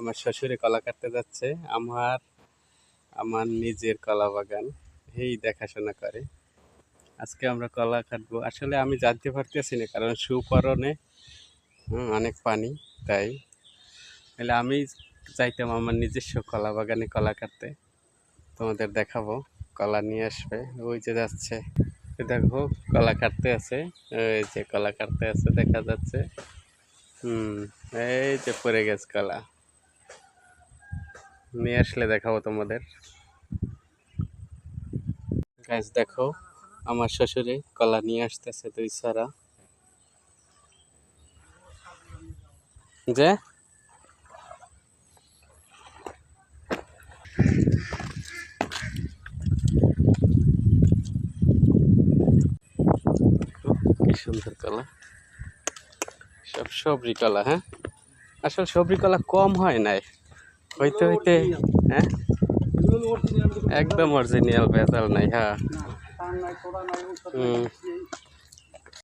আমার শ্বশুরে কলা কাটতে যাচ্ছে। আমার আমার নিজের কলা বাগান এই দেখাশোনা করে। আজকে আমরা কলা কাটবো। আসলে আমি জানতে পারতেছি না, কারণ সুপরনে অনেক পানি, তাই তাহলে আমি চাইতাম আমার নিজস্ব কলা বাগানে কলা কাটতে। তোমাদের দেখাবো, কলা নিয়ে আসবে। ওই যে যাচ্ছে, দেখো কলা কাটতে আছে, ওই যে কলা কাটতে আছে দেখা যাচ্ছে। এই যে পড়ে গেছে কলা, নিয়ে আসলে দেখাবো তোমাদের। গাছ দেখো, আমার শ্বশুরে কলা নিয়ে আসতেছে 2 ছড়া। যে কি সুন্দর কলা, সব সবরি কলা। হ্যাঁ, আসলে সবরি কলা কম হয় নাই, হইতে হইতে হ্যাঁ একদম অরিজিনাল, ভেজাল নাই। হ্যাঁ